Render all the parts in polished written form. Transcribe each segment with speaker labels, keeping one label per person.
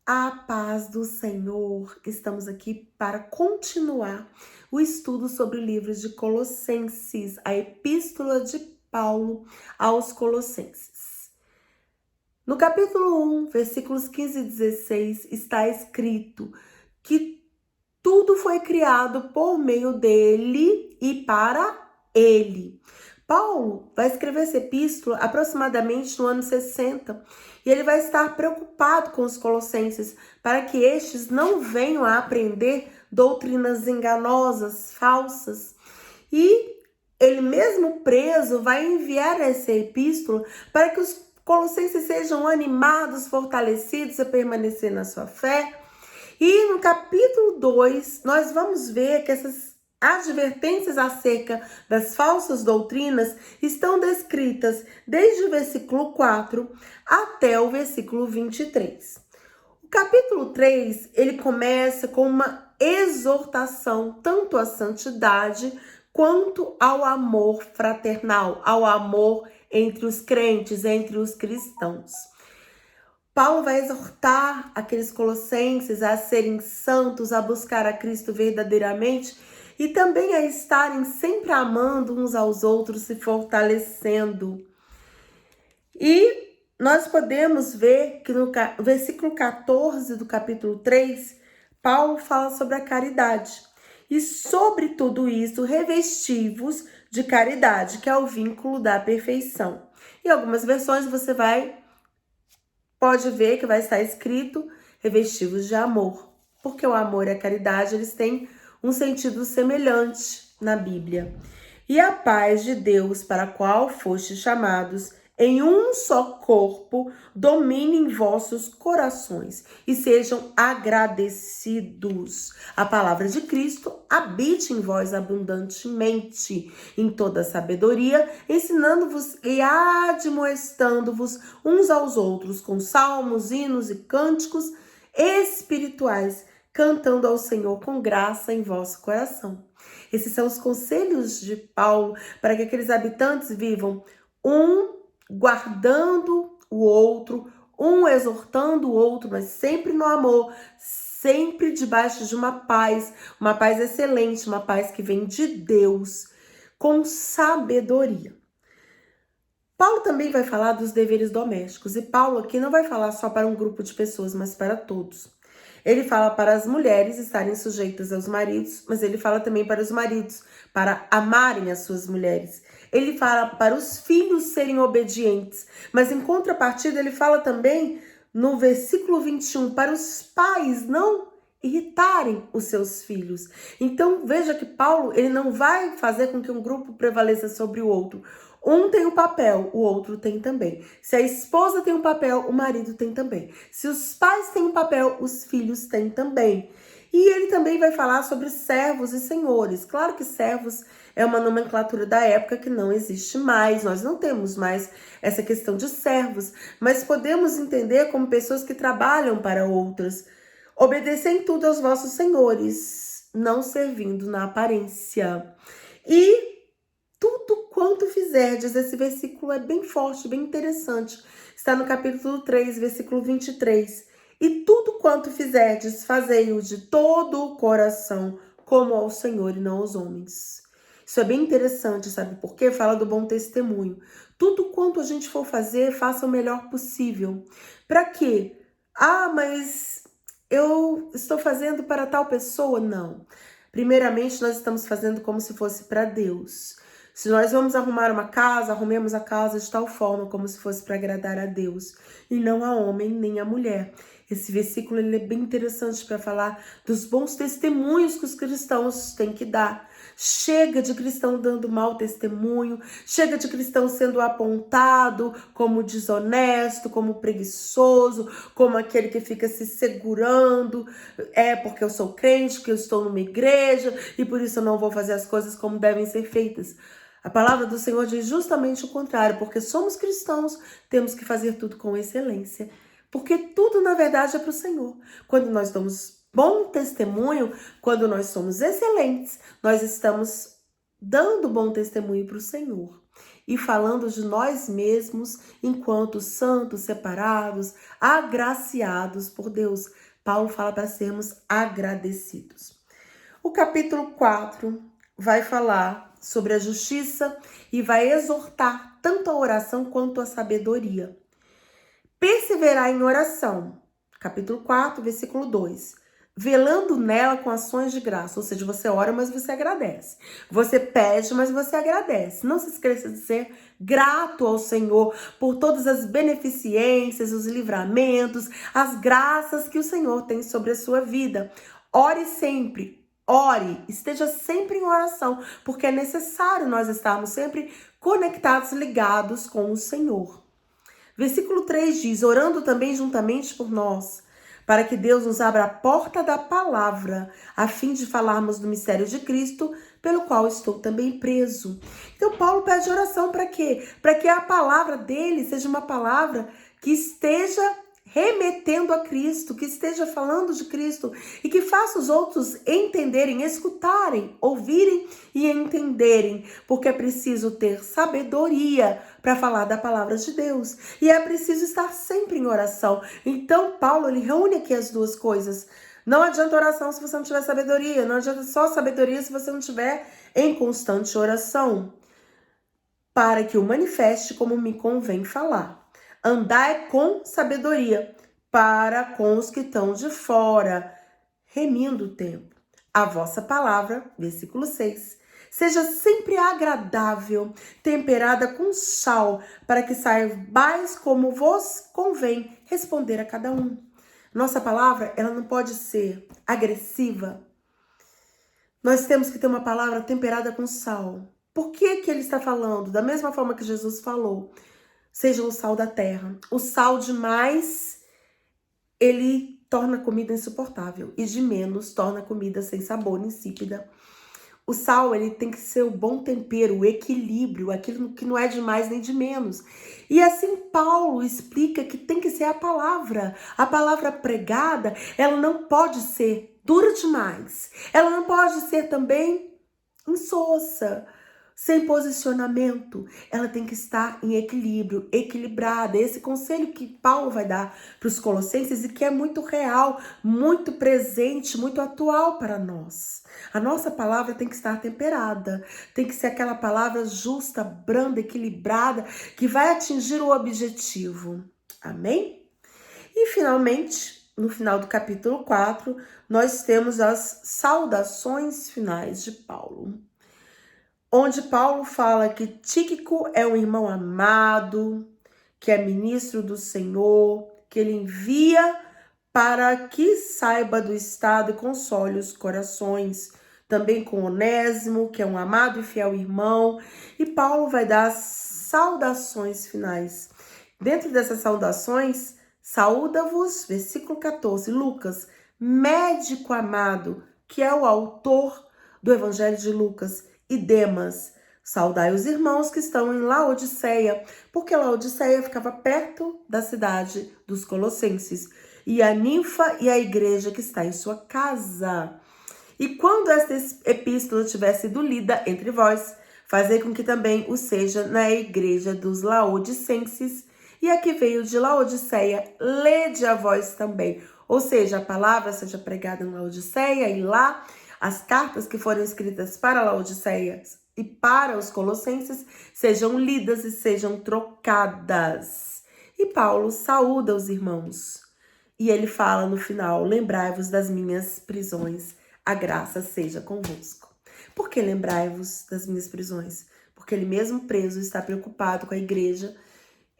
Speaker 1: A paz do Senhor, estamos aqui para continuar o estudo sobre o livro de Colossenses, a epístola de Paulo aos Colossenses. No capítulo 1, versículos 15 e 16, está escrito que tudo foi criado por meio dele e para ele. Paulo vai escrever essa epístola aproximadamente no ano 60 e ele vai estar preocupado com os colossenses para que estes não venham a aprender doutrinas enganosas, falsas. E ele mesmo preso vai enviar essa epístola para que os colossenses sejam animados, fortalecidos a permanecer na sua fé. E no capítulo 2, nós vamos ver que essas advertências acerca das falsas doutrinas estão descritas desde o versículo 4 até o versículo 23. O capítulo 3, ele começa com uma exortação tanto à santidade quanto ao amor fraternal, ao amor entre os crentes, entre os cristãos. Paulo vai exortar aqueles colossenses a serem santos, a buscar a Cristo verdadeiramente e também a estarem sempre amando uns aos outros, se fortalecendo. E nós podemos ver que no versículo 14 do capítulo 3, Paulo fala sobre a caridade. E sobre tudo isso, revestivos de caridade, que é o vínculo da perfeição. Em algumas versões você pode ver que vai estar escrito revestivos de amor, porque o amor e a caridade, eles têm um sentido semelhante na Bíblia. E a paz de Deus, para a qual fostes chamados em um só corpo, domine em vossos corações e sejam agradecidos. A palavra de Cristo habite em vós abundantemente, em toda sabedoria, ensinando-vos e admoestando-vos uns aos outros com salmos, hinos e cânticos espirituais, cantando ao Senhor com graça em vosso coração. Esses são os conselhos de Paulo para que aqueles habitantes vivam guardando o outro, exortando o outro, mas sempre no amor, sempre debaixo de uma paz excelente, uma paz que vem de Deus, com sabedoria. Paulo também vai falar dos deveres domésticos, e Paulo aqui não vai falar só para um grupo de pessoas, mas para todos. Ele fala para as mulheres estarem sujeitas aos maridos, mas ele fala também para os maridos, para amarem as suas mulheres. Ele fala para os filhos serem obedientes, mas em contrapartida ele fala também no versículo 21 para os pais não irritarem os seus filhos. Então veja que Paulo, ele não vai fazer com que um grupo prevaleça sobre o outro. Um tem um papel, o outro tem também. Se a esposa tem um papel, o marido tem também. Se os pais têm um papel, os filhos têm também. E ele também vai falar sobre servos e senhores. Claro que servos é uma nomenclatura da época que não existe mais. Nós não temos mais essa questão de servos, mas podemos entender como pessoas que trabalham para outras. Obedecem tudo aos vossos senhores, não servindo na aparência. E tudo quanto fizerdes, esse versículo é bem forte, bem interessante. Está no capítulo 3, versículo 23. E tudo quanto fizerdes, fazei-o de todo o coração, como ao Senhor e não aos homens. Isso é bem interessante, sabe por quê? Fala do bom testemunho. Tudo quanto a gente for fazer, faça o melhor possível. Para quê? Ah, mas eu estou fazendo para tal pessoa? Não. Primeiramente, nós estamos fazendo como se fosse para Deus. Se nós vamos arrumar uma casa, arrumemos a casa de tal forma como se fosse para agradar a Deus e não a homem nem a mulher. Esse versículo ele é bem interessante para falar dos bons testemunhos que os cristãos têm que dar. Chega de cristão dando mau testemunho, chega de cristão sendo apontado como desonesto, como preguiçoso, como aquele que fica se segurando, porque eu sou crente, que eu estou numa igreja e por isso eu não vou fazer as coisas como devem ser feitas. A palavra do Senhor diz justamente o contrário, porque somos cristãos, temos que fazer tudo com excelência, porque tudo na verdade é para o Senhor. Quando nós damos bom testemunho, quando nós somos excelentes, nós estamos dando bom testemunho para o Senhor. e falando de nós mesmos enquanto santos, separados, agraciados por Deus. Paulo fala para sermos agradecidos. O capítulo 4 vai falar sobre a justiça e vai exortar tanto a oração quanto a sabedoria. Perseverar em oração. Capítulo 4, versículo 2. Velando nela com ações de graça. Ou seja, você ora, mas você agradece. Você pede, mas você agradece. Não se esqueça de ser grato ao Senhor por todas as beneficências, os livramentos, as graças que o Senhor tem sobre a sua vida. Ore sempre. Ore, esteja sempre em oração, porque é necessário nós estarmos sempre conectados, ligados com o Senhor. Versículo 3 diz, orando também juntamente por nós, para que Deus nos abra a porta da palavra, a fim de falarmos do mistério de Cristo, pelo qual estou também preso. Então Paulo pede oração para quê? Para que a palavra dele seja uma palavra que esteja remetendo a Cristo, que esteja falando de Cristo e que faça os outros entenderem, escutarem, ouvirem e entenderem, porque é preciso ter sabedoria para falar da palavra de Deus e é preciso estar sempre em oração. Então Paulo, ele reúne aqui as duas coisas. Não adianta oração se você não tiver sabedoria, não adianta só sabedoria se você não tiver em constante oração, para que o manifeste como me convém falar. Andai com sabedoria para com os que estão de fora, remindo o tempo. A vossa palavra, versículo 6, seja sempre agradável, temperada com sal, para que saibais como vos convém responder a cada um. Nossa palavra, ela não pode ser agressiva. Nós temos que ter uma palavra temperada com sal. Por que ele está falando? Da mesma forma que Jesus falou. Seja o sal da terra. O sal demais, ele torna a comida insuportável. E de menos, torna a comida sem sabor, insípida. O sal, ele tem que ser o bom tempero, o equilíbrio, aquilo que não é de mais nem de menos. E assim Paulo explica que tem que ser a palavra. A palavra pregada, ela não pode ser dura demais. Ela não pode ser também insossa, sem posicionamento. Ela tem que estar em equilíbrio, equilibrada. Esse conselho que Paulo vai dar para os colossenses e que é muito real, muito presente, muito atual para nós. A nossa palavra tem que estar temperada, tem que ser aquela palavra justa, branda, equilibrada, que vai atingir o objetivo. Amém? E finalmente, no final do capítulo 4, nós temos as saudações finais de Paulo, onde Paulo fala que Tíquico é um irmão amado, que é ministro do Senhor, que ele envia para que saiba do estado e console os corações. Também com Onésimo, que é um amado e fiel irmão. E Paulo vai dar as saudações finais. Dentro dessas saudações, saúda-vos, versículo 14, Lucas, médico amado, que é o autor do Evangelho de Lucas, e Demas. Saudai os irmãos que estão em Laodiceia, porque Laodiceia ficava perto da cidade dos Colossenses, e a ninfa e a igreja que está em sua casa. E quando esta epístola tiver sido lida entre vós, fazei com que também o seja na igreja dos Laodicenses, e a que veio de Laodiceia, lede a vós também. Ou seja, a palavra seja pregada em Laodiceia, e lá as cartas que foram escritas para Laodiceia e para os colossenses sejam lidas e sejam trocadas. E Paulo saúda os irmãos. E ele fala no final, lembrai-vos das minhas prisões, a graça seja convosco. Por que lembrai-vos das minhas prisões? Porque ele mesmo preso está preocupado com a igreja,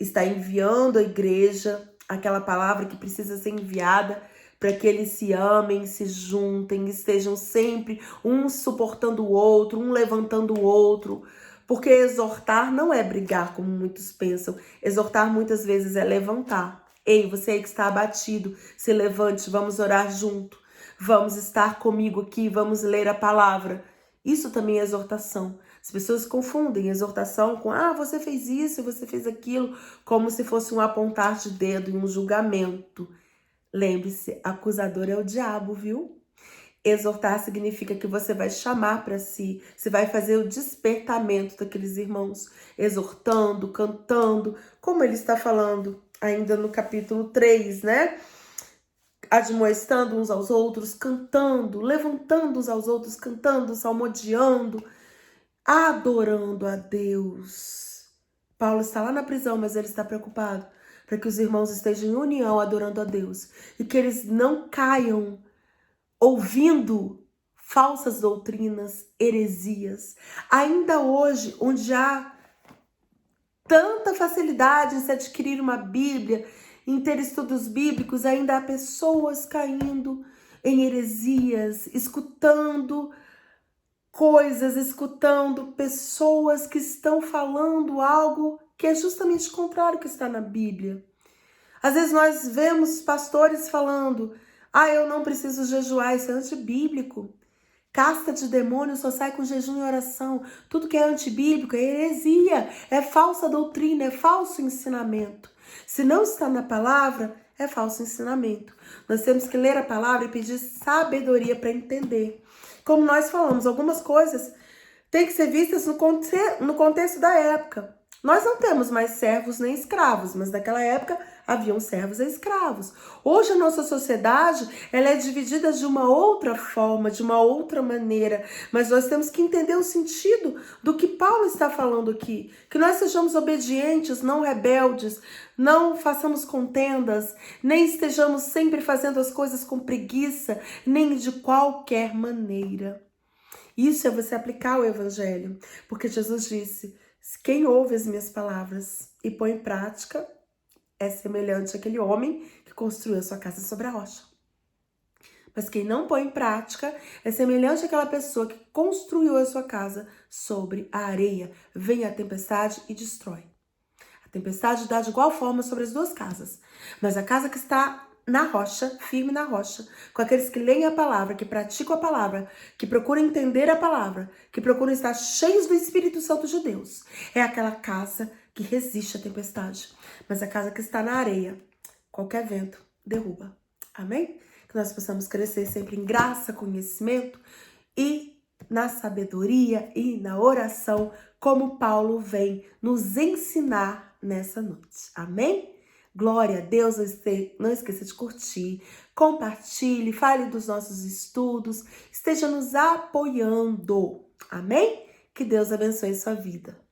Speaker 1: está enviando a igreja aquela palavra que precisa ser enviada, para que eles se amem, se juntem, estejam sempre um suportando o outro, um levantando o outro. Porque exortar não é brigar, como muitos pensam. Exortar muitas vezes é levantar. Ei, você aí que está abatido, se levante, vamos orar junto. Vamos estar comigo aqui, vamos ler a palavra. Isso também é exortação. As pessoas confundem exortação com, você fez isso, você fez aquilo, como se fosse um apontar de dedo e um julgamento. Lembre-se, acusador é o diabo, viu? Exortar significa que você vai chamar para si, você vai fazer o despertamento daqueles irmãos, exortando, cantando, como ele está falando ainda no capítulo 3, né? Admoestando uns aos outros, cantando, levantando uns aos outros, cantando, salmodiando, adorando a Deus. Paulo está lá na prisão, mas ele está preocupado para que os irmãos estejam em união adorando a Deus e que eles não caiam ouvindo falsas doutrinas, heresias. Ainda hoje, onde há tanta facilidade em se adquirir uma Bíblia, em ter estudos bíblicos, ainda há pessoas caindo em heresias, escutando coisas, escutando pessoas que estão falando algo que é justamente contrário ao que está na Bíblia. Às vezes nós vemos pastores falando: eu não preciso jejuar, isso é antibíblico. Casta de demônio só sai com jejum e oração. Tudo que é antibíblico é heresia, é falsa doutrina, é falso ensinamento. Se não está na palavra, é falso ensinamento. Nós temos que ler a palavra e pedir sabedoria para entender. Como nós falamos, algumas coisas têm que ser vistas no contexto da época. Nós não temos mais servos nem escravos, mas naquela época haviam servos e escravos. Hoje a nossa sociedade ela é dividida de uma outra forma, de uma outra maneira, mas nós temos que entender o sentido do que Paulo está falando aqui, que nós sejamos obedientes, não rebeldes, não façamos contendas, nem estejamos sempre fazendo as coisas com preguiça, nem de qualquer maneira. Isso é você aplicar o evangelho, porque Jesus disse: quem ouve as minhas palavras e põe em prática é semelhante àquele homem que construiu a sua casa sobre a rocha. Mas quem não põe em prática é semelhante àquela pessoa que construiu a sua casa sobre a areia. Vem a tempestade e destrói. A tempestade dá de igual forma sobre as duas casas, mas a casa que está na rocha, firme na rocha, com aqueles que leem a palavra, que praticam a palavra, que procuram entender a palavra, que procuram estar cheios do Espírito Santo de Deus. É aquela casa que resiste à tempestade. Mas a casa que está na areia, qualquer vento derruba. Amém? Que nós possamos crescer sempre em graça, conhecimento e na sabedoria e na oração, como Paulo vem nos ensinar nessa noite. Amém? Glória a Deus, não esqueça de curtir, compartilhe, fale dos nossos estudos, esteja nos apoiando. Amém? Que Deus abençoe sua vida.